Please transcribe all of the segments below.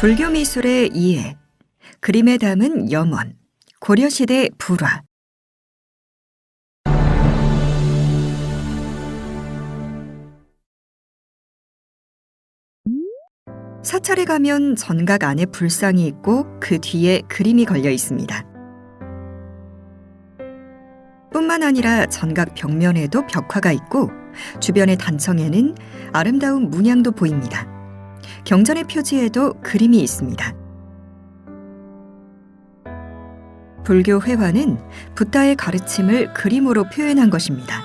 불교 미술의 이해, 그림에 담은 염원, 고려시대 불화. 사찰에 가면 전각 안에 불상이 있고 그 뒤에 그림이 걸려 있습니다. 뿐만 아니라 전각 벽면에도 벽화가 있고 주변의 단청에는 아름다운 문양도 보입니다. 경전의 표지에도 그림이 있습니다. 불교 회화는 붓다의 가르침을 그림으로 표현한 것입니다.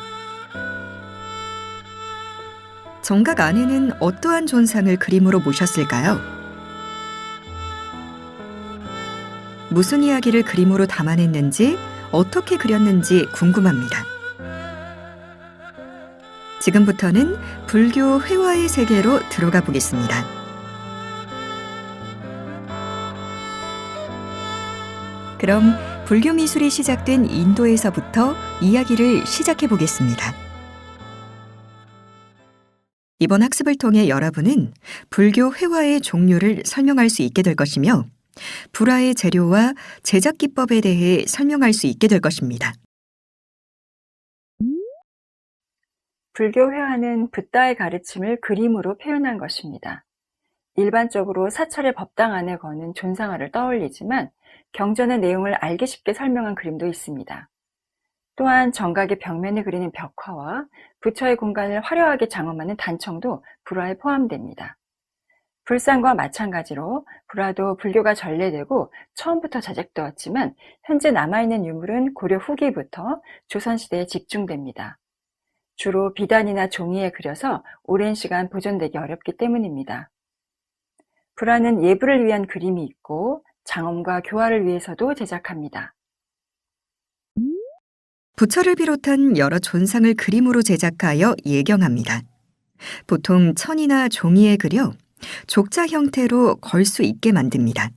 정각 안에는 어떠한 존상을 그림으로 모셨을까요? 무슨 이야기를 그림으로 담아냈는지, 어떻게 그렸는지 궁금합니다. 지금부터는 불교 회화의 세계로 들어가 보겠습니다. 그럼 불교 미술이 시작된 인도에서부터 이야기를 시작해 보겠습니다. 이번 학습을 통해 여러분은 불교 회화의 종류를 설명할 수 있게 될 것이며 불화의 재료와 제작 기법에 대해 설명할 수 있게 될 것입니다. 불교 회화는 붓다의 가르침을 그림으로 표현한 것입니다. 일반적으로 사찰의 법당 안에 거는 존상화를 떠올리지만 경전의 내용을 알기 쉽게 설명한 그림도 있습니다. 또한 정각의 벽면에 그리는 벽화와 부처의 공간을 화려하게 장엄하는 단청도 불화에 포함됩니다. 불상과 마찬가지로 불화도 불교가 전래되고 처음부터 제작되었지만 현재 남아있는 유물은 고려 후기부터 조선시대에 집중됩니다. 주로 비단이나 종이에 그려서 오랜 시간 보존되기 어렵기 때문입니다. 불화는 예불을 위한 그림이 있고 장엄과 교화를 위해서도 제작합니다. 부처를 비롯한 여러 존상을 그림으로 제작하여 예경합니다. 보통 천이나 종이에 그려 족자 형태로 걸 수 있게 만듭니다.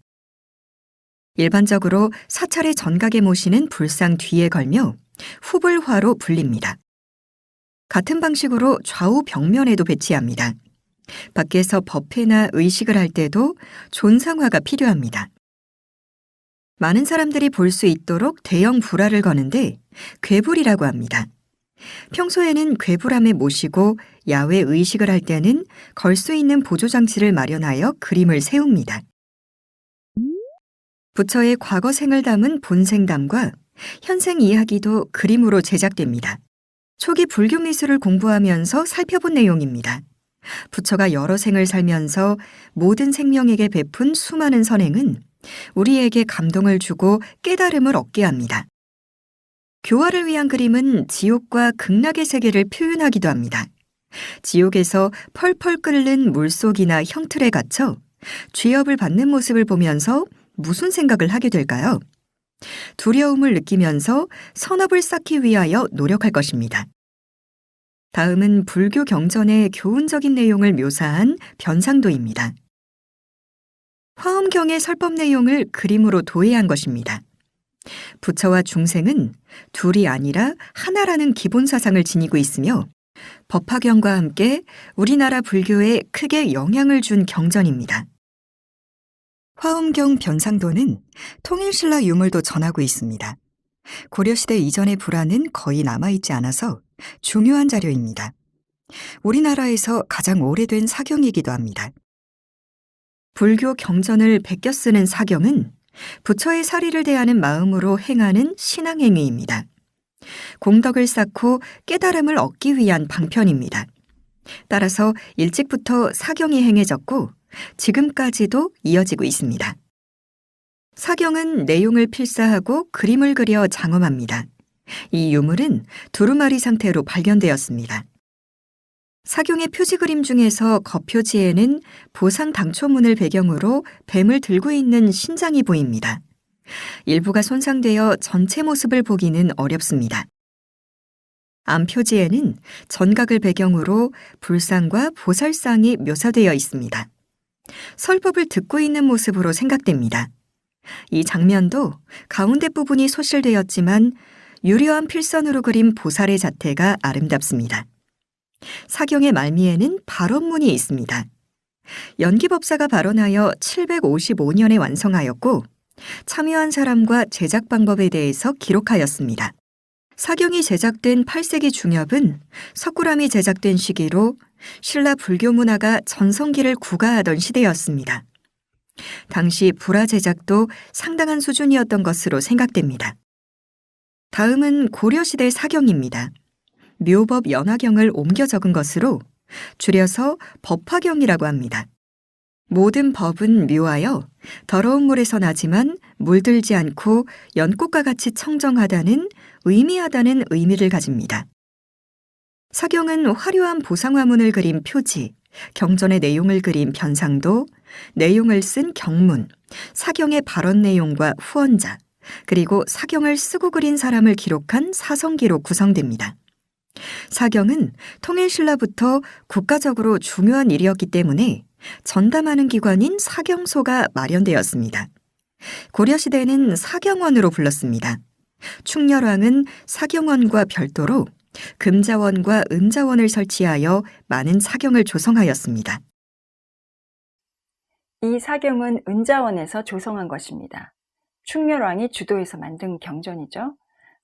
일반적으로 사찰의 전각에 모시는 불상 뒤에 걸며 후불화로 불립니다. 같은 방식으로 좌우 벽면에도 배치합니다. 밖에서 법회나 의식을 할 때도 존상화가 필요합니다. 많은 사람들이 볼 수 있도록 대형 불화를 거는데 괴불이라고 합니다. 평소에는 괴불함에 모시고 야외 의식을 할 때는 걸 수 있는 보조장치를 마련하여 그림을 세웁니다. 부처의 과거 생을 담은 본생담과 현생 이야기도 그림으로 제작됩니다. 초기 불교 미술을 공부하면서 살펴본 내용입니다. 부처가 여러 생을 살면서 모든 생명에게 베푼 수많은 선행은 우리에게 감동을 주고 깨달음을 얻게 합니다. 교화를 위한 그림은 지옥과 극락의 세계를 표현하기도 합니다. 지옥에서 펄펄 끓는 물속이나 형틀에 갇혀 죄업을 받는 모습을 보면서 무슨 생각을 하게 될까요? 두려움을 느끼면서 선업을 쌓기 위하여 노력할 것입니다. 다음은 불교 경전의 교훈적인 내용을 묘사한 변상도입니다. 화엄경의 설법 내용을 그림으로 도해한 것입니다. 부처와 중생은 둘이 아니라 하나라는 기본 사상을 지니고 있으며 법화경과 함께 우리나라 불교에 크게 영향을 준 경전입니다. 화엄경 변상도는 통일신라 유물도 전하고 있습니다. 고려시대 이전의 불화는 거의 남아있지 않아서 중요한 자료입니다. 우리나라에서 가장 오래된 사경이기도 합니다. 불교 경전을 베껴 쓰는 사경은 부처의 사리를 대하는 마음으로 행하는 신앙행위입니다. 공덕을 쌓고 깨달음을 얻기 위한 방편입니다. 따라서 일찍부터 사경이 행해졌고 지금까지도 이어지고 있습니다. 사경은 내용을 필사하고 그림을 그려 장엄합니다. 이 유물은 두루마리 상태로 발견되었습니다. 사경의 표지 그림 중에서 겉표지에는 보상 당초문을 배경으로 뱀을 들고 있는 신장이 보입니다. 일부가 손상되어 전체 모습을 보기는 어렵습니다. 암표지에는 전각을 배경으로 불상과 보살상이 묘사되어 있습니다. 설법을 듣고 있는 모습으로 생각됩니다. 이 장면도 가운데 부분이 소실되었지만 유려한 필선으로 그린 보살의 자태가 아름답습니다. 사경의 말미에는 발원문이 있습니다. 연기법사가 발원하여 755년에 완성하였고 참여한 사람과 제작 방법에 대해서 기록하였습니다. 사경이 제작된 8세기 중엽은 석굴암이 제작된 시기로 신라 불교 문화가 전성기를 구가하던 시대였습니다. 당시 불화 제작도 상당한 수준이었던 것으로 생각됩니다. 다음은 고려시대 사경입니다. 묘법 연화경을 옮겨 적은 것으로 줄여서 법화경이라고 합니다. 모든 법은 묘하여 더러운 물에서 나지만 물들지 않고 연꽃과 같이 청정하다는 의미하다는 의미를 가집니다. 사경은 화려한 보상화문을 그린 표지, 경전의 내용을 그린 변상도, 내용을 쓴 경문, 사경의 발언 내용과 후원자, 그리고 사경을 쓰고 그린 사람을 기록한 사성기로 구성됩니다. 사경은 통일신라부터 국가적으로 중요한 일이었기 때문에 전담하는 기관인 사경소가 마련되었습니다. 고려시대는 사경원으로 불렀습니다. 충렬왕은 사경원과 별도로 금자원과 은자원을 설치하여 많은 사경을 조성하였습니다. 이 사경은 은자원에서 조성한 것입니다. 충렬왕이 주도해서 만든 경전이죠.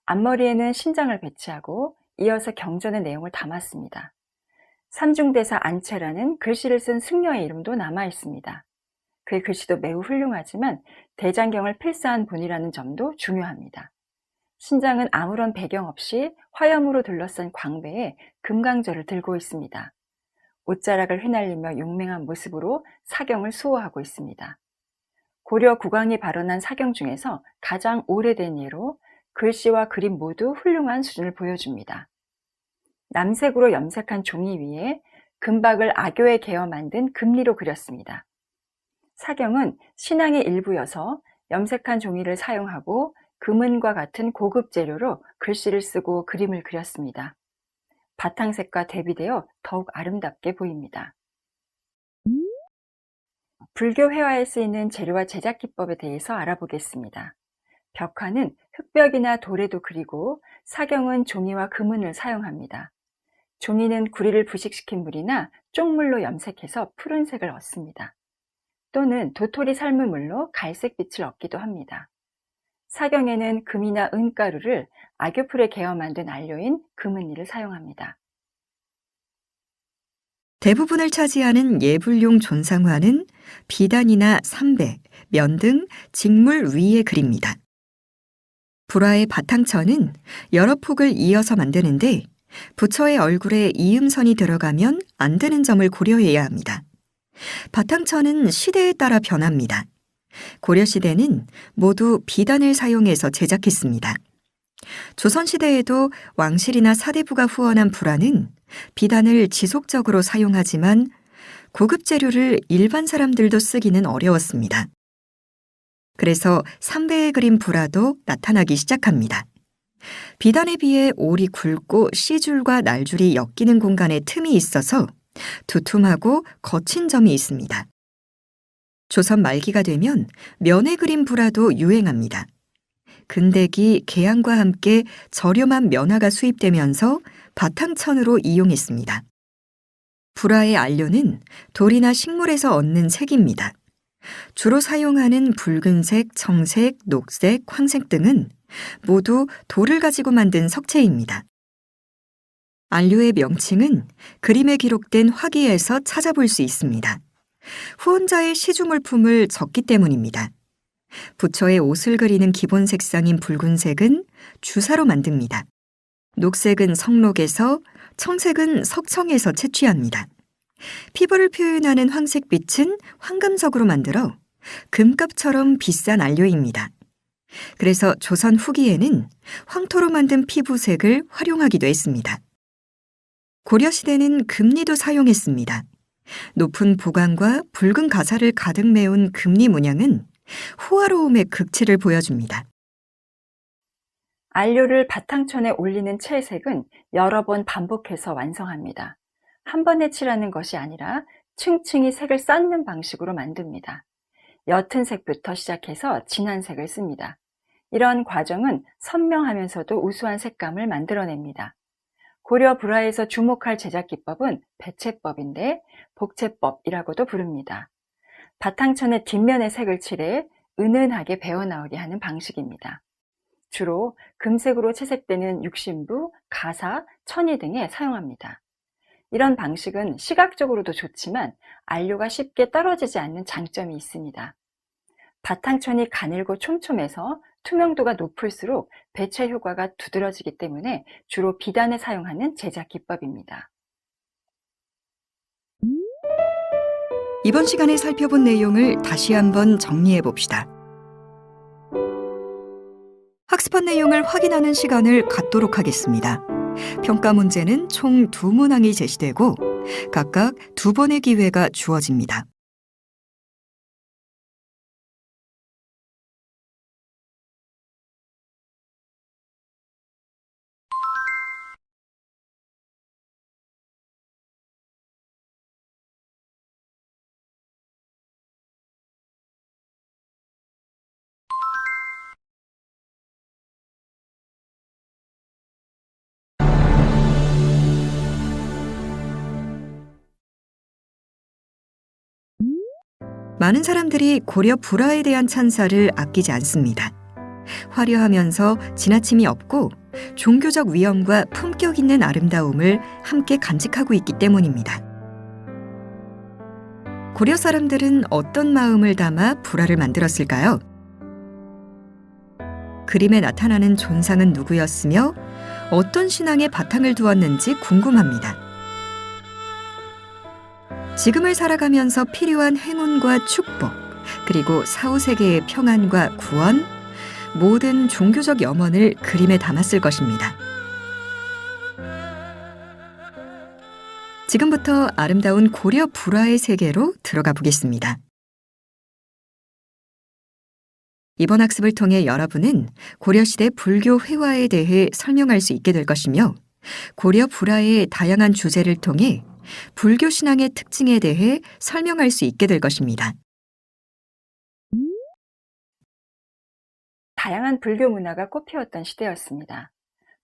앞머리에는 신장을 배치하고 이어서 경전의 내용을 담았습니다. 삼중대사 안채라는 글씨를 쓴 승려의 이름도 남아 있습니다. 그의 글씨도 매우 훌륭하지만 대장경을 필사한 분이라는 점도 중요합니다. 신장은 아무런 배경 없이 화염으로 둘러싼 광배에 금강저를 들고 있습니다. 옷자락을 휘날리며 용맹한 모습으로 사경을 수호하고 있습니다. 고려 국왕이 발원한 사경 중에서 가장 오래된 예로 글씨와 그림 모두 훌륭한 수준을 보여줍니다. 남색으로 염색한 종이 위에 금박을 악교에 개어 만든 금리로 그렸습니다. 사경은 신앙의 일부여서 염색한 종이를 사용하고 금은과 같은 고급 재료로 글씨를 쓰고 그림을 그렸습니다. 바탕색과 대비되어 더욱 아름답게 보입니다. 불교 회화에 쓰이는 재료와 제작 기법에 대해서 알아보겠습니다. 벽화는 흙벽이나 돌에도 그리고 사경은 종이와 금은을 사용합니다. 종이는 구리를 부식시킨 물이나 쪽물로 염색해서 푸른색을 얻습니다. 또는 도토리 삶은 물로 갈색빛을 얻기도 합니다. 사경에는 금이나 은가루를 악교풀에 개어 만든 안료인 금은리를 사용합니다. 대부분을 차지하는 예불용 존상화는 비단이나 삼배, 면 등 직물 위에 그립니다. 불화의 바탕천은 여러 폭을 이어서 만드는데 부처의 얼굴에 이음선이 들어가면 안 되는 점을 고려해야 합니다. 바탕천은 시대에 따라 변합니다. 고려시대는 모두 비단을 사용해서 제작했습니다. 조선시대에도 왕실이나 사대부가 후원한 불화는 비단을 지속적으로 사용하지만 고급 재료를 일반 사람들도 쓰기는 어려웠습니다. 그래서 삼배에 그린 불화도 나타나기 시작합니다. 비단에 비해 올이 굵고 씨줄과 날줄이 엮이는 공간에 틈이 있어서 두툼하고 거친 점이 있습니다. 조선 말기가 되면 면에 그린 불화도 유행합니다. 근대기 개항과 함께 저렴한 면화가 수입되면서 바탕천으로 이용했습니다. 불화의 안료는 돌이나 식물에서 얻는 색입니다. 주로 사용하는 붉은색, 청색, 녹색, 황색 등은 모두 돌을 가지고 만든 석체입니다. 안료의 명칭은 그림에 기록된 화기에서 찾아볼 수 있습니다. 후원자의 시주물품을 적기 때문입니다. 부처의 옷을 그리는 기본 색상인 붉은색은 주사로 만듭니다. 녹색은 석록에서, 청색은 석청에서 채취합니다. 피부를 표현하는 황색빛은 황금석으로 만들어 금값처럼 비싼 안료입니다. 그래서 조선 후기에는 황토로 만든 피부색을 활용하기도 했습니다. 고려시대는 금리도 사용했습니다. 높은 보강과 붉은 가사를 가득 메운 금리 문양은 호화로움의 극치를 보여줍니다. 안료를 바탕천에 올리는 채색은 여러 번 반복해서 완성합니다. 한 번에 칠하는 것이 아니라 층층이 색을 쌓는 방식으로 만듭니다. 옅은 색부터 시작해서 진한 색을 씁니다. 이런 과정은 선명하면서도 우수한 색감을 만들어냅니다. 고려 불화에서 주목할 제작 기법은 배채법인데 복채법이라고도 부릅니다. 바탕천의 뒷면에 색을 칠해 은은하게 배어나오게 하는 방식입니다. 주로 금색으로 채색되는 육신부, 가사, 천이 등에 사용합니다. 이런 방식은 시각적으로도 좋지만 안료가 쉽게 떨어지지 않는 장점이 있습니다. 바탕천이 가늘고 촘촘해서 투명도가 높을수록 배채 효과가 두드러지기 때문에 주로 비단에 사용하는 제작 기법입니다. 이번 시간에 살펴본 내용을 다시 한번 정리해 봅시다. 학습한 내용을 확인하는 시간을 갖도록 하겠습니다. 평가 문제는 총 2문항이 제시되고 각각 2번의 기회가 주어집니다. 많은 사람들이 고려 불화에 대한 찬사를 아끼지 않습니다. 화려하면서 지나침이 없고 종교적 위엄과 품격 있는 아름다움을 함께 간직하고 있기 때문입니다. 고려 사람들은 어떤 마음을 담아 불화를 만들었을까요? 그림에 나타나는 존상은 누구였으며 어떤 신앙의 바탕을 두었는지 궁금합니다. 지금을 살아가면서 필요한 행운과 축복, 그리고 사후세계의 평안과 구원, 모든 종교적 염원을 그림에 담았을 것입니다. 지금부터 아름다운 고려 불화의 세계로 들어가 보겠습니다. 이번 학습을 통해 여러분은 고려시대 불교 회화에 대해 설명할 수 있게 될 것이며 고려 불화의 다양한 주제를 통해 불교 신앙의 특징에 대해 설명할 수 있게 될 것입니다. 다양한 불교 문화가 꽃피웠던 시대였습니다.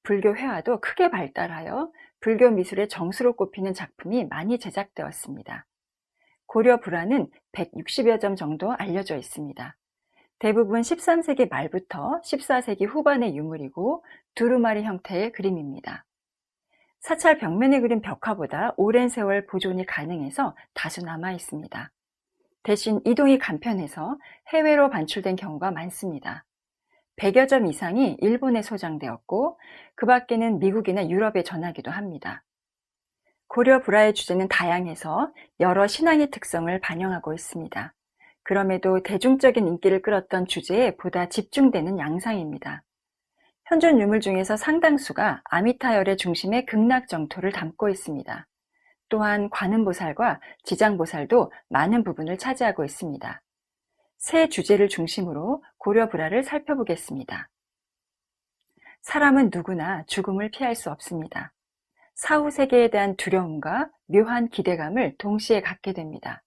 불교 회화도 크게 발달하여 불교 미술의 정수로 꼽히는 작품이 많이 제작되었습니다. 고려 불화는 160여 점 정도 알려져 있습니다. 대부분 13세기 말부터 14세기 후반의 유물이고 두루마리 형태의 그림입니다. 사찰 벽면에 그린 벽화보다 오랜 세월 보존이 가능해서 다수 남아 있습니다. 대신 이동이 간편해서 해외로 반출된 경우가 많습니다. 100여 점 이상이 일본에 소장되었고 그 밖에는 미국이나 유럽에 전하기도 합니다. 고려 불화의 주제는 다양해서 여러 신앙의 특성을 반영하고 있습니다. 그럼에도 대중적인 인기를 끌었던 주제에 보다 집중되는 양상입니다. 현존 유물 중에서 상당수가 아미타열의 중심에 극락정토를 담고 있습니다. 또한 관음보살과 지장보살도 많은 부분을 차지하고 있습니다. 세 주제를 중심으로 고려 불화를 살펴보겠습니다. 사람은 누구나 죽음을 피할 수 없습니다. 사후 세계에 대한 두려움과 묘한 기대감을 동시에 갖게 됩니다.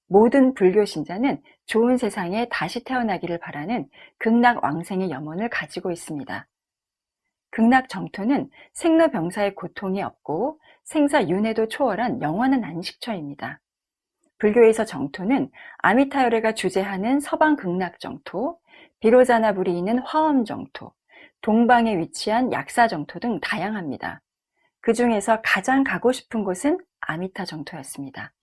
모든 불교 신자는 좋은 세상에 다시 태어나기를 바라는 극락 왕생의 염원을 가지고 있습니다. 극락 정토는 생로병사의 고통이 없고 생사윤회도 초월한 영원한 안식처입니다. 불교에서 정토는 아미타열애가 주재하는 서방 극락 정토, 비로자나불이 있는 화엄 정토, 동방에 위치한 약사 정토 등 다양합니다. 그 중에서 가장 가고 싶은 곳은 아미타 정토였습니다.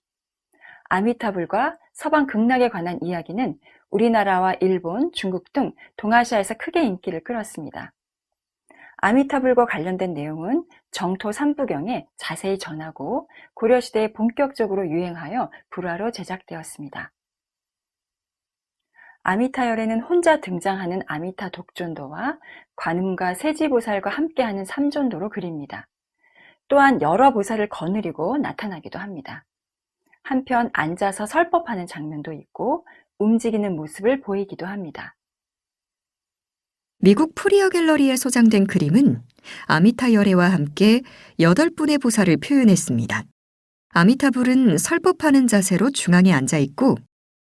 아미타불과 서방 극락에 관한 이야기는 우리나라와 일본, 중국 등 동아시아에서 크게 인기를 끌었습니다. 아미타불과 관련된 내용은 정토 3부경에 자세히 전하고 고려시대에 본격적으로 유행하여 불화로 제작되었습니다. 아미타열에는 혼자 등장하는 아미타 독존도와 관음과 세지보살과 함께하는 삼존도로 그립니다. 또한 여러 보살을 거느리고 나타나기도 합니다. 한편 앉아서 설법하는 장면도 있고 움직이는 모습을 보이기도 합니다. 미국 프리어 갤러리에 소장된 그림은 아미타 열애와 함께 8분의 보살을 표현했습니다. 아미타불은 설법하는 자세로 중앙에 앉아 있고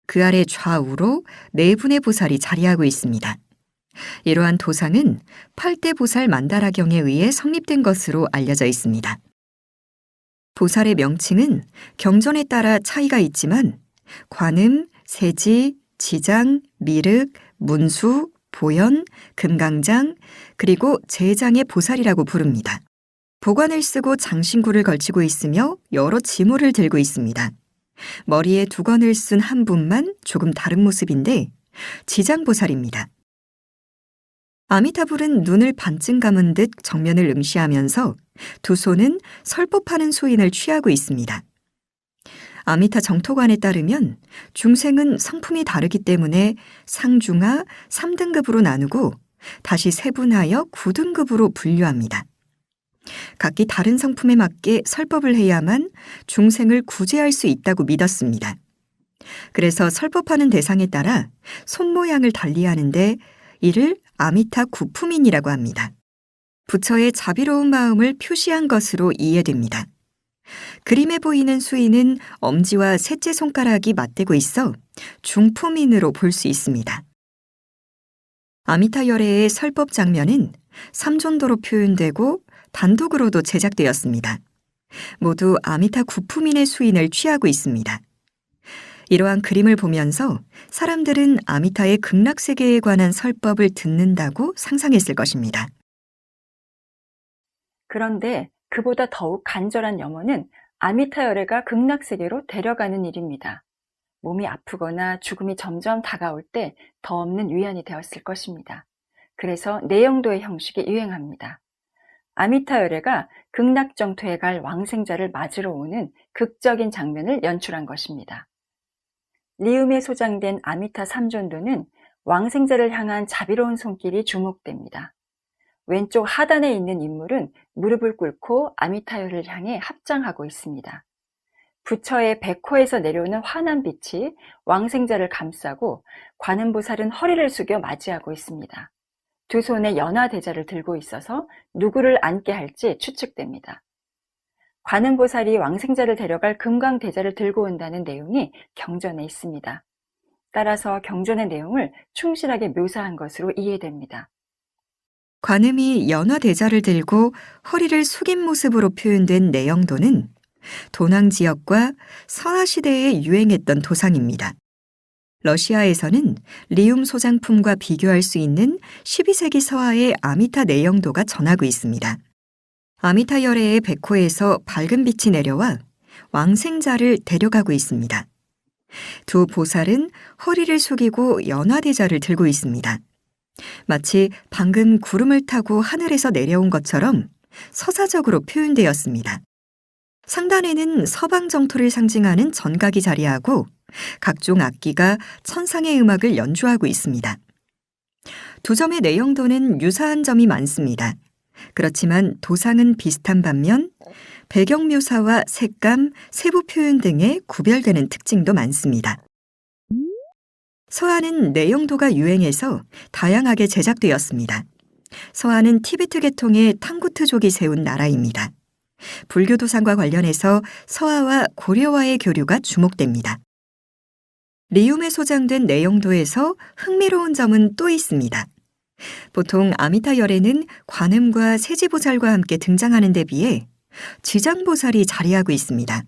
그 아래 좌우로 4분의 보살이 자리하고 있습니다. 이러한 도상은 8대 보살 만다라경에 의해 성립된 것으로 알려져 있습니다. 보살의 명칭은 경전에 따라 차이가 있지만 관음, 세지, 지장, 미륵, 문수, 보현, 금강장, 그리고 제장의 보살이라고 부릅니다. 보관을 쓰고 장신구를 걸치고 있으며 여러 지물을 들고 있습니다. 머리에 두건을 쓴 한 분만 조금 다른 모습인데 지장보살입니다. 아미타불은 눈을 반쯤 감은 듯 정면을 응시하면서 두 손은 설법하는 수인을 취하고 있습니다. 아미타 정토관에 따르면 중생은 성품이 다르기 때문에 상중하 3등급으로 나누고 다시 세분하여 9등급으로 분류합니다. 각기 다른 성품에 맞게 설법을 해야만 중생을 구제할 수 있다고 믿었습니다. 그래서 설법하는 대상에 따라 손 모양을 달리하는데 이를 아미타 구품인이라고 합니다. 부처의 자비로운 마음을 표시한 것으로 이해됩니다. 그림에 보이는 수인은 엄지와 셋째 손가락이 맞대고 있어 중품인으로 볼 수 있습니다. 아미타 열애의 설법 장면은 삼존도로 표현되고 단독으로도 제작되었습니다. 모두 아미타 구품인의 수인을 취하고 있습니다. 이러한 그림을 보면서 사람들은 아미타의 극락세계에 관한 설법을 듣는다고 상상했을 것입니다. 그런데 그보다 더욱 간절한 염원은 아미타 열애가 극락세계로 데려가는 일입니다. 몸이 아프거나 죽음이 점점 다가올 때 더 없는 위안이 되었을 것입니다. 그래서 내영도의 형식이 유행합니다. 아미타 열애가 극락정토에 갈 왕생자를 맞으러 오는 극적인 장면을 연출한 것입니다. 리움에 소장된 아미타 삼존도는 왕생자를 향한 자비로운 손길이 주목됩니다. 왼쪽 하단에 있는 인물은 무릎을 꿇고 아미타열을 향해 합장하고 있습니다. 부처의 백호에서 내려오는 환한 빛이 왕생자를 감싸고 관음보살은 허리를 숙여 맞이하고 있습니다. 두 손에 연화대자를 들고 있어서 누구를 안게 할지 추측됩니다. 관음보살이 왕생자를 데려갈 금강대자를 들고 온다는 내용이 경전에 있습니다. 따라서 경전의 내용을 충실하게 묘사한 것으로 이해됩니다. 관음이 연화대자를 들고 허리를 숙인 모습으로 표현된 내영도는 도낭 지역과 서하시대에 유행했던 도상입니다. 러시아에서는 리움 소장품과 비교할 수 있는 12세기 서하의 아미타 내영도가 전하고 있습니다. 아미타 열애의 백호에서 밝은 빛이 내려와 왕생자를 데려가고 있습니다. 두 보살은 허리를 숙이고 연화대자를 들고 있습니다. 마치 방금 구름을 타고 하늘에서 내려온 것처럼 서사적으로 표현되었습니다. 상단에는 서방 정토를 상징하는 전각이 자리하고 각종 악기가 천상의 음악을 연주하고 있습니다. 두 점의 내용도는 유사한 점이 많습니다. 그렇지만 도상은 비슷한 반면 배경 묘사와 색감, 세부 표현 등에 구별되는 특징도 많습니다. 서하는 내용도가 유행해서 다양하게 제작되었습니다. 서하는 티베트 계통의 탕구트족이 세운 나라입니다. 불교 도상과 관련해서 서하와 고려와의 교류가 주목됩니다. 리움에 소장된 내용도에서 흥미로운 점은 또 있습니다. 보통 아미타 열애는 관음과 세지보살과 함께 등장하는 데 비해 지장보살이 자리하고 있습니다.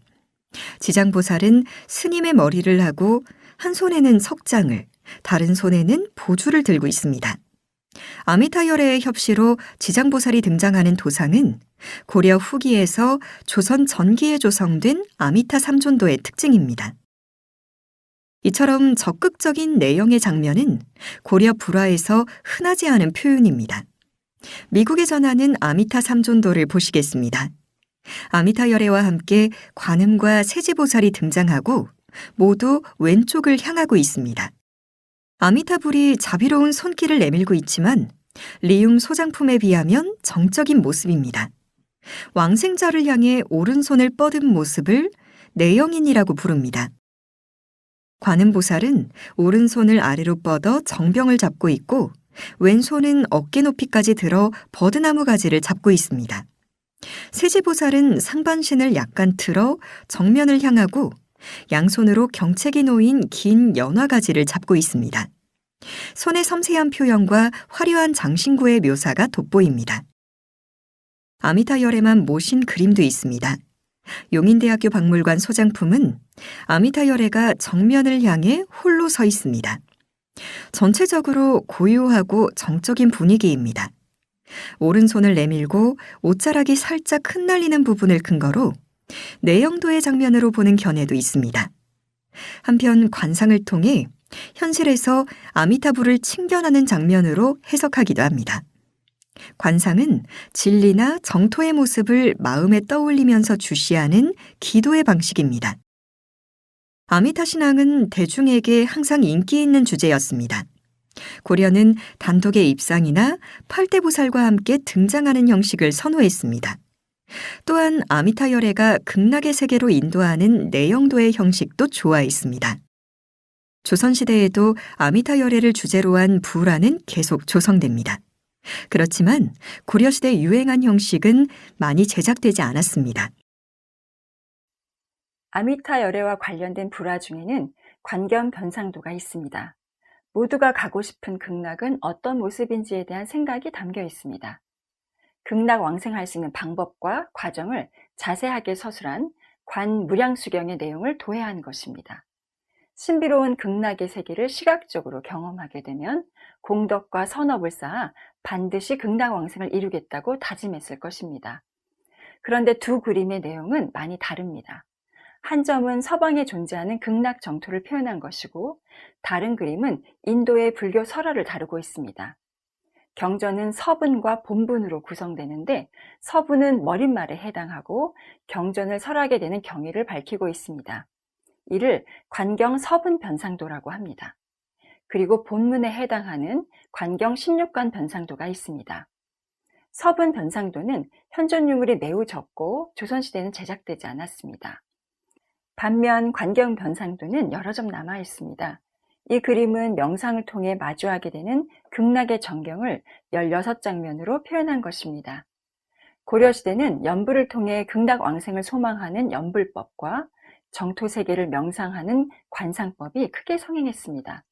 지장보살은 스님의 머리를 하고 한 손에는 석장을, 다른 손에는 보주를 들고 있습니다. 아미타 열애의 협시로 지장보살이 등장하는 도상은 고려 후기에서 조선 전기에 조성된 아미타 삼존도의 특징입니다. 이처럼 적극적인 내용의 장면은 고려 불화에서 흔하지 않은 표현입니다. 미국에 전하는 아미타 삼존도를 보시겠습니다. 아미타 열애와 함께 관음과 세지보살이 등장하고 모두 왼쪽을 향하고 있습니다. 아미타불이 자비로운 손길을 내밀고 있지만 리움 소장품에 비하면 정적인 모습입니다. 왕생자를 향해 오른손을 뻗은 모습을 내영인이라고 부릅니다. 관음보살은 오른손을 아래로 뻗어 정병을 잡고 있고 왼손은 어깨 높이까지 들어 버드나무 가지를 잡고 있습니다. 세지보살은 상반신을 약간 틀어 정면을 향하고 양손으로 경책이 놓인 긴 연화가지를 잡고 있습니다. 손의 섬세한 표현과 화려한 장신구의 묘사가 돋보입니다. 아미타열에만 모신 그림도 있습니다. 용인대학교 박물관 소장품은 아미타열애가 정면을 향해 홀로 서 있습니다. 전체적으로 고요하고 정적인 분위기입니다. 오른손을 내밀고 옷자락이 살짝 흩날리는 부분을 근거로 내영도의 장면으로 보는 견해도 있습니다. 한편 관상을 통해 현실에서 아미타불을 칭견하는 장면으로 해석하기도 합니다. 관상은 진리나 정토의 모습을 마음에 떠올리면서 주시하는 기도의 방식입니다. 아미타 신앙은 대중에게 항상 인기 있는 주제였습니다. 고려는 단독의 입상이나 팔대보살과 함께 등장하는 형식을 선호했습니다. 또한 아미타열애가 극락의 세계로 인도하는 내영도의 형식도 좋아했습니다. 조선시대에도 아미타열애를 주제로 한 부라는 계속 조성됩니다. 그렇지만 고려시대 유행한 형식은 많이 제작되지 않았습니다. 아미타 열애와 관련된 불화 중에는 관경 변상도가 있습니다. 모두가 가고 싶은 극락은 어떤 모습인지에 대한 생각이 담겨 있습니다. 극락 왕생할 수 있는 방법과 과정을 자세하게 서술한 관무량수경의 내용을 도해한 것입니다. 신비로운 극락의 세계를 시각적으로 경험하게 되면 공덕과 선업을 쌓아 반드시 극락 왕생을 이루겠다고 다짐했을 것입니다. 그런데 두 그림의 내용은 많이 다릅니다. 한 점은 서방에 존재하는 극락 정토를 표현한 것이고 다른 그림은 인도의 불교 설화를 다루고 있습니다. 경전은 서분과 본분으로 구성되는데 서분은 머릿말에 해당하고 경전을 설하게 되는 경위를 밝히고 있습니다. 이를 관경 서분 변상도라고 합니다. 그리고 본문에 해당하는 관경 16관 변상도가 있습니다. 서분 변상도는 현존 유물이 매우 적고 조선시대에는 제작되지 않았습니다. 반면 관경 변상도는 여러 점 남아 있습니다. 이 그림은 명상을 통해 마주하게 되는 극락의 전경을 16장면으로 표현한 것입니다. 고려시대는 연불을 통해 극락 왕생을 소망하는 연불법과 정토세계를 명상하는 관상법이 크게 성행했습니다.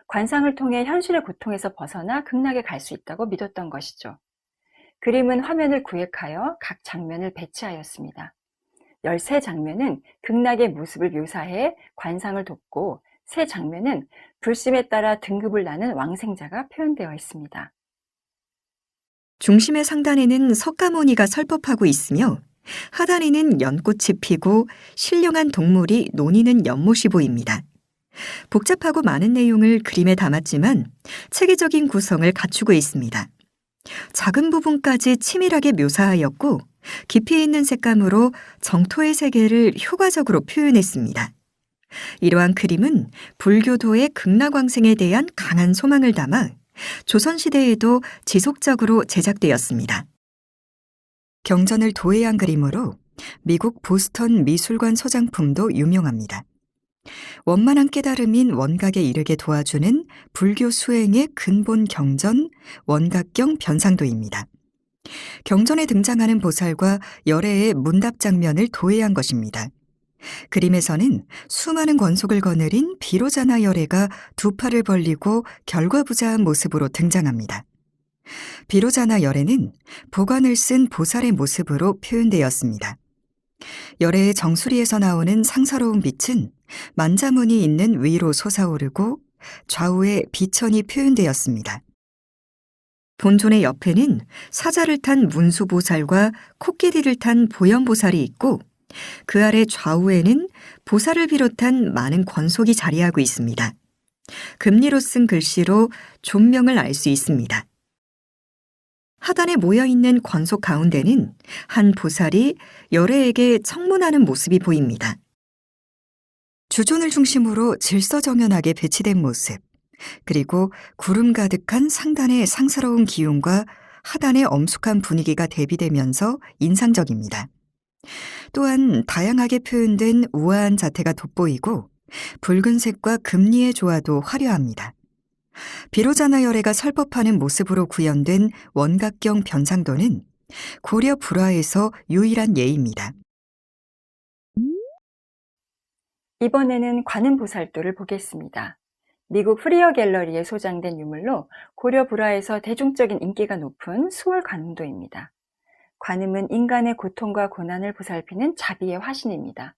관상을 통해 현실의 고통에서 벗어나 극락에 갈 수 있다고 믿었던 것이죠. 그림은 화면을 구획하여 각 장면을 배치하였습니다. 13장면은 극락의 모습을 묘사해 관상을 돕고 3장면은 불심에 따라 등급을 나눈 왕생자가 표현되어 있습니다. 중심의 상단에는 석가모니가 설법하고 있으며 하단에는 연꽃이 피고 신령한 동물이 노니는 연못이 보입니다. 복잡하고 많은 내용을 그림에 담았지만 체계적인 구성을 갖추고 있습니다. 작은 부분까지 치밀하게 묘사하였고 깊이 있는 색감으로 정토의 세계를 효과적으로 표현했습니다. 이러한 그림은 불교도의 극락왕생에 대한 강한 소망을 담아 조선시대에도 지속적으로 제작되었습니다. 경전을 도해한 그림으로 미국 보스턴 미술관 소장품도 유명합니다. 원만한 깨달음인 원각에 이르게 도와주는 불교 수행의 근본 경전, 원각경 변상도입니다. 경전에 등장하는 보살과 열애의 문답 장면을 도해한 것입니다. 그림에서는 수많은 권속을 거느린 비로자나 열애가 두 팔을 벌리고 결과부자한 모습으로 등장합니다. 비로자나 열애는 보관을 쓴 보살의 모습으로 표현되었습니다. 열애의 정수리에서 나오는 상서로운 빛은 만자문이 있는 위로 솟아오르고 좌우에 비천이 표현되었습니다. 본존의 옆에는 사자를 탄 문수보살과 코끼리를 탄 보현보살이 있고 그 아래 좌우에는 보살을 비롯한 많은 권속이 자리하고 있습니다. 금리로 쓴 글씨로 존명을 알 수 있습니다. 하단에 모여있는 권속 가운데는 한 보살이 열애에게 청문하는 모습이 보입니다. 주존을 중심으로 질서정연하게 배치된 모습, 그리고 구름 가득한 상단의 상스러운 기운과 하단의 엄숙한 분위기가 대비되면서 인상적입니다. 또한 다양하게 표현된 우아한 자태가 돋보이고 붉은색과 금리의 조화도 화려합니다. 비로자나 열애가 설법하는 모습으로 구현된 원각경 변상도는 고려 불화에서 유일한 예입니다. 이번에는 관음보살도를 보겠습니다. 미국 프리어 갤러리에 소장된 유물로 고려 불화에서 대중적인 인기가 높은 수월 관음도입니다. 관음은 인간의 고통과 고난을 보살피는 자비의 화신입니다.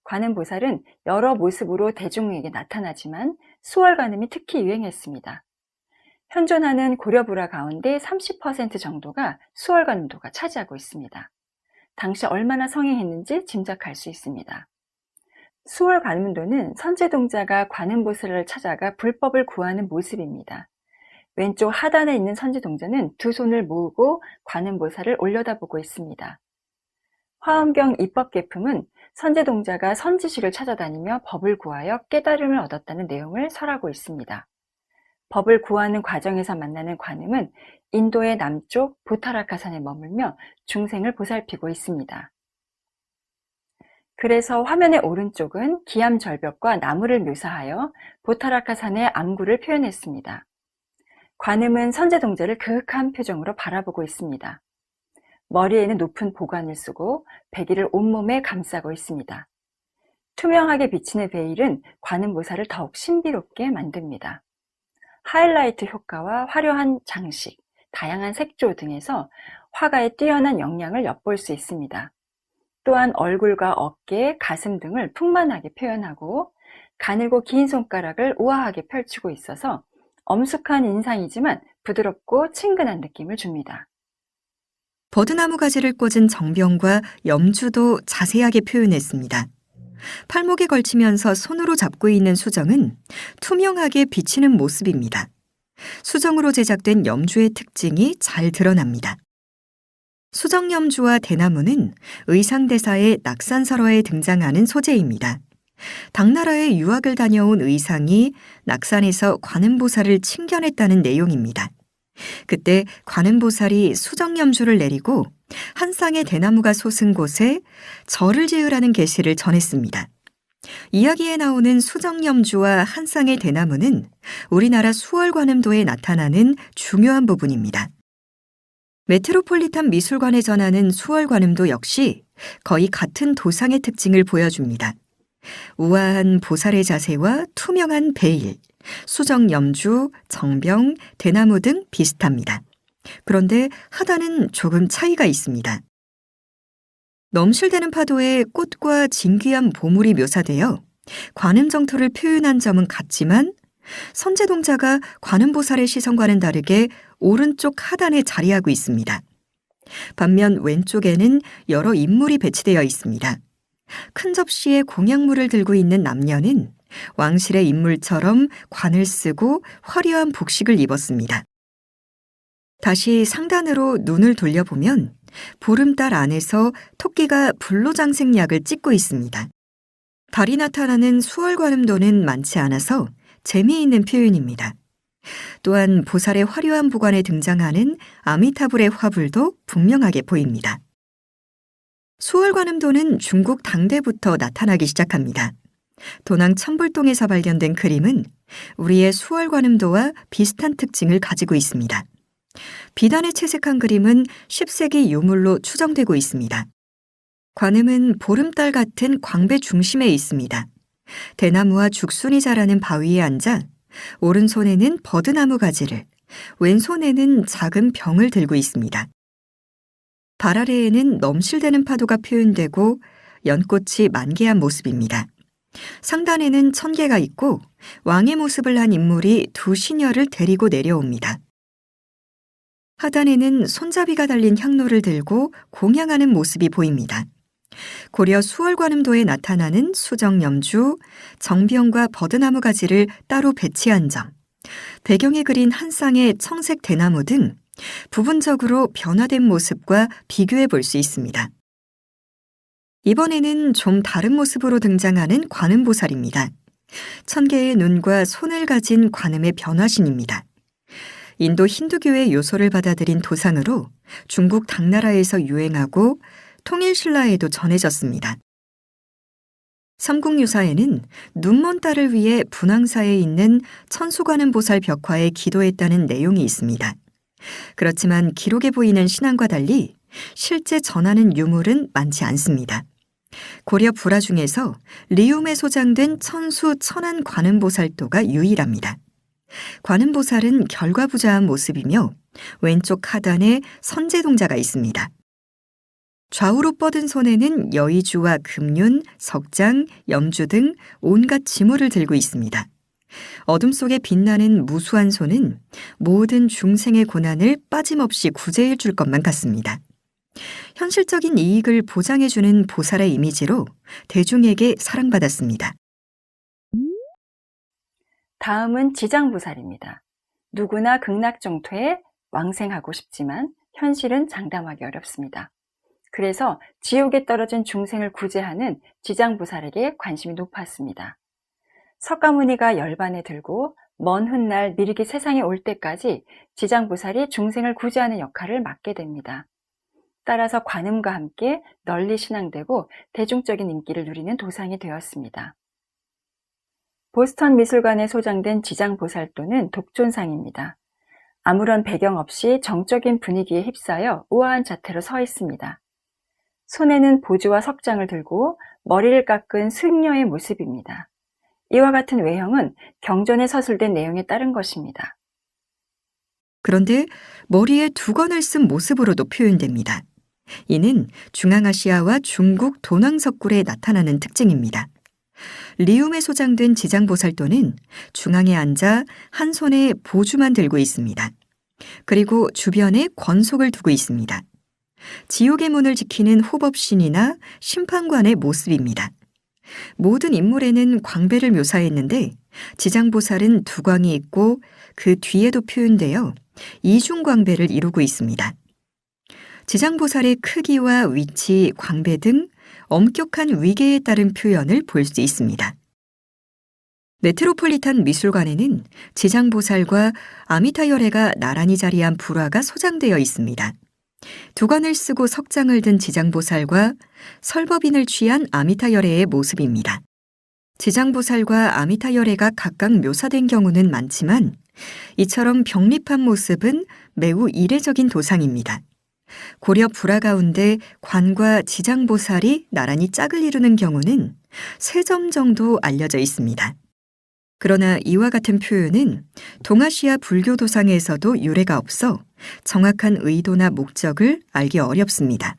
관음보살은 여러 모습으로 대중에게 나타나지만 수월 관음이 특히 유행했습니다. 현존하는 고려 불화 가운데 30% 정도가 수월 관음도가 차지하고 있습니다. 당시 얼마나 성행했는지 짐작할 수 있습니다. 수월 관음도는 선제동자가 관음보살을 찾아가 불법을 구하는 모습입니다. 왼쪽 하단에 있는 선제동자는 두 손을 모으고 관음보살을 올려다보고 있습니다. 화엄경 입법계품은 선제동자가 선지식을 찾아다니며 법을 구하여 깨달음을 얻었다는 내용을 설하고 있습니다. 법을 구하는 과정에서 만나는 관음은 인도의 남쪽 보타라카산에 머물며 중생을 보살피고 있습니다. 그래서 화면의 오른쪽은 기암절벽과 나무를 묘사하여 보타라카산의 암구를 표현했습니다. 관음은 선제동자를 그윽한 표정으로 바라보고 있습니다. 머리에는 높은 보관을 쓰고 베개를 온몸에 감싸고 있습니다. 투명하게 비치는 베일은 관음보살을 더욱 신비롭게 만듭니다. 하이라이트 효과와 화려한 장식, 다양한 색조 등에서 화가의 뛰어난 역량을 엿볼 수 있습니다. 또한 얼굴과 어깨, 가슴 등을 풍만하게 표현하고 가늘고 긴 손가락을 우아하게 펼치고 있어서 엄숙한 인상이지만 부드럽고 친근한 느낌을 줍니다. 버드나무 가지를 꽂은 정병과 염주도 자세하게 표현했습니다. 팔목에 걸치면서 손으로 잡고 있는 수정은 투명하게 비치는 모습입니다. 수정으로 제작된 염주의 특징이 잘 드러납니다. 수정염주와 대나무는 의상대사의 낙산설화에 등장하는 소재입니다. 당나라에 유학을 다녀온 의상이 낙산에서 관음보살을 칭견했다는 내용입니다. 그때 관음보살이 수정염주를 내리고 한 쌍의 대나무가 솟은 곳에 절을 지으라는 계시를 전했습니다. 이야기에 나오는 수정염주와 한 쌍의 대나무는 우리나라 수월관음도에 나타나는 중요한 부분입니다. 메트로폴리탄 미술관에 전하는 수월관음도 역시 거의 같은 도상의 특징을 보여줍니다. 우아한 보살의 자세와 투명한 베일, 수정염주, 정병, 대나무 등 비슷합니다. 그런데 하단은 조금 차이가 있습니다. 넘실대는 파도에 꽃과 진귀한 보물이 묘사되어 관음정토를 표현한 점은 같지만 선제동자가 관음보살의 시선과는 다르게 오른쪽 하단에 자리하고 있습니다. 반면 왼쪽에는 여러 인물이 배치되어 있습니다. 큰 접시에 공약물을 들고 있는 남녀는 왕실의 인물처럼 관을 쓰고 화려한 복식을 입었습니다. 다시 상단으로 눈을 돌려보면 보름달 안에서 토끼가 불로장생약을 찍고 있습니다. 달이 나타나는 수월관음도는 많지 않아서 재미있는 표현입니다. 또한 보살의 화려한 보관에 등장하는 아미타불의 화불도 분명하게 보입니다. 수월관음도는 중국 당대부터 나타나기 시작합니다. 도낭 천불동에서 발견된 그림은 우리의 수월관음도와 비슷한 특징을 가지고 있습니다. 비단에 채색한 그림은 10세기 유물로 추정되고 있습니다. 관음은 보름달 같은 광배 중심에 있습니다. 대나무와 죽순이 자라는 바위에 앉아 오른손에는 버드나무 가지를, 왼손에는 작은 병을 들고 있습니다. 발 아래에는 넘실대는 파도가 표현되고 연꽃이 만개한 모습입니다. 상단에는 천개가 있고 왕의 모습을 한 인물이 두 시녀를 데리고 내려옵니다. 하단에는 손잡이가 달린 향로를 들고 공양하는 모습이 보입니다. 고려 수월관음도에 나타나는 수정염주, 정병과 버드나무 가지를 따로 배치한 점, 배경에 그린 한 쌍의 청색 대나무 등 부분적으로 변화된 모습과 비교해 볼 수 있습니다. 이번에는 좀 다른 모습으로 등장하는 관음보살입니다. 1000개의 눈과 손을 가진 관음의 변화신입니다. 인도 힌두교의 요소를 받아들인 도상으로 중국 당나라에서 유행하고 통일신라에도 전해졌습니다. 삼국유사에는 눈먼 딸을 위해 분황사에 있는 천수관음보살 벽화에 기도했다는 내용이 있습니다. 그렇지만 기록에 보이는 신앙과 달리 실제 전하는 유물은 많지 않습니다. 고려 불화 중에서 리움에 소장된 천수 천안 관음보살도가 유일합니다. 관음보살은 결과부자한 모습이며 왼쪽 하단에 선제동자가 있습니다. 좌우로 뻗은 손에는 여의주와 금륜, 석장, 염주 등 온갖 지물을 들고 있습니다. 어둠 속에 빛나는 무수한 손은 모든 중생의 고난을 빠짐없이 구제해 줄 것만 같습니다. 현실적인 이익을 보장해주는 보살의 이미지로 대중에게 사랑받았습니다. 다음은 지장보살입니다. 누구나 극락정토에 왕생하고 싶지만 현실은 장담하기 어렵습니다. 그래서 지옥에 떨어진 중생을 구제하는 지장보살에게 관심이 높았습니다. 석가모니가 열반에 들고 먼 훗날 미륵이 세상에 올 때까지 지장보살이 중생을 구제하는 역할을 맡게 됩니다. 따라서 관음과 함께 널리 신앙되고 대중적인 인기를 누리는 도상이 되었습니다. 보스턴 미술관에 소장된 지장보살도는 독존상입니다. 아무런 배경 없이 정적인 분위기에 휩싸여 우아한 자태로 서 있습니다. 손에는 보주와 석장을 들고 머리를 깎은 승려의 모습입니다. 이와 같은 외형은 경전에 서술된 내용에 따른 것입니다. 그런데 머리에 두건을 쓴 모습으로도 표현됩니다. 이는 중앙아시아와 중국 도낭석굴에 나타나는 특징입니다. 리움에 소장된 지장보살도는 중앙에 앉아 한 손에 보주만 들고 있습니다. 그리고 주변에 권속을 두고 있습니다. 지옥의 문을 지키는 호법신이나 심판관의 모습입니다. 모든 인물에는 광배를 묘사했는데 지장보살은 두광이 있고 그 뒤에도 표현되어 이중광배를 이루고 있습니다. 지장보살의 크기와 위치, 광배 등 엄격한 위계에 따른 표현을 볼 수 있습니다. 메트로폴리탄 미술관에는 지장보살과 아미타열애가 나란히 자리한 불화가 소장되어 있습니다. 두건을 쓰고 석장을 든 지장보살과 설법인을 취한 아미타열애의 모습입니다. 지장보살과 아미타열애가 각각 묘사된 경우는 많지만 이처럼 병립한 모습은 매우 이례적인 도상입니다. 고려 불화 가운데 관과 지장보살이 나란히 짝을 이루는 경우는 3점 정도 알려져 있습니다. 그러나 이와 같은 표현은 동아시아 불교 도상에서도 유래가 없어 정확한 의도나 목적을 알기 어렵습니다.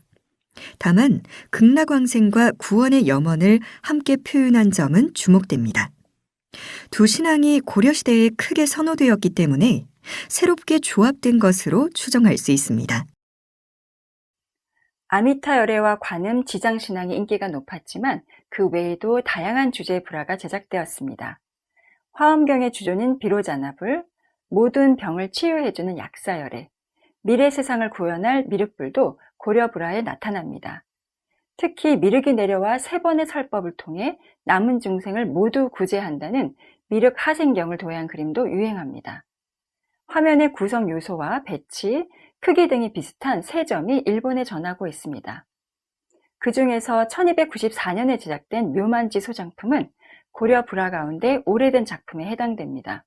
다만 극락왕생과 구원의 염원을 함께 표현한 점은 주목됩니다. 두 신앙이 고려시대에 크게 선호되었기 때문에 새롭게 조합된 것으로 추정할 수 있습니다. 아미타열애와 관음, 지장신앙의 인기가 높았지만 그 외에도 다양한 주제의 불화가 제작되었습니다. 화엄경의 주조는 비로자나불, 모든 병을 치유해주는 약사열애, 미래 세상을 구현할 미륵불도 고려 불화에 나타납니다. 특히 미륵이 내려와 3번의 설법을 통해 남은 중생을 모두 구제한다는 미륵 하생경을 도해한 그림도 유행합니다. 화면의 구성 요소와 배치, 크기 등이 비슷한 3점이 일본에 전하고 있습니다. 그 중에서 1294년에 제작된 묘만지 소장품은 고려 불화 가운데 오래된 작품에 해당됩니다.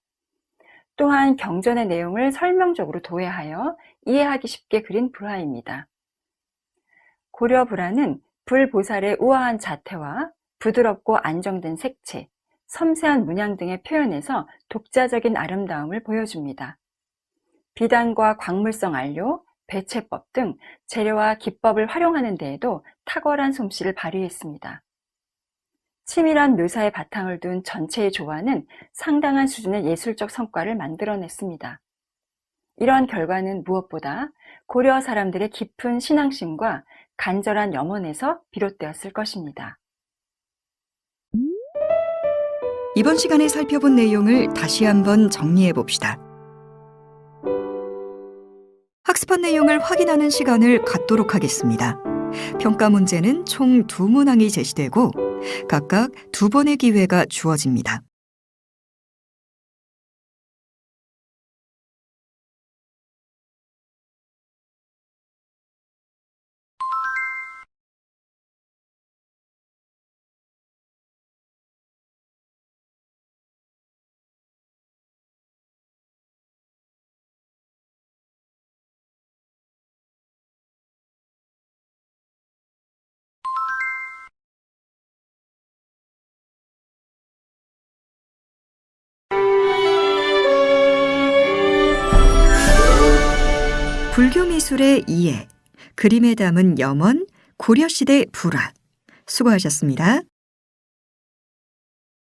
또한 경전의 내용을 설명적으로 도해하여 이해하기 쉽게 그린 불화입니다. 고려 불화는 불보살의 우아한 자태와 부드럽고 안정된 색채, 섬세한 문양 등의 표현에서 독자적인 아름다움을 보여줍니다. 비단과 광물성 안료, 배채법 등 재료와 기법을 활용하는 데에도 탁월한 솜씨를 발휘했습니다. 치밀한 묘사의 바탕을 둔 전체의 조화는 상당한 수준의 예술적 성과를 만들어냈습니다. 이러한 결과는 무엇보다 고려 사람들의 깊은 신앙심과 간절한 염원에서 비롯되었을 것입니다. 이번 시간에 살펴본 내용을 다시 한번 정리해 봅시다. 학습한 내용을 확인하는 시간을 갖도록 하겠습니다. 평가 문제는 총 2문항이 제시되고 각각 2번의 기회가 주어집니다. 불교 미술의 이해, 그림에 담은 염원, 고려시대 불화. 수고하셨습니다.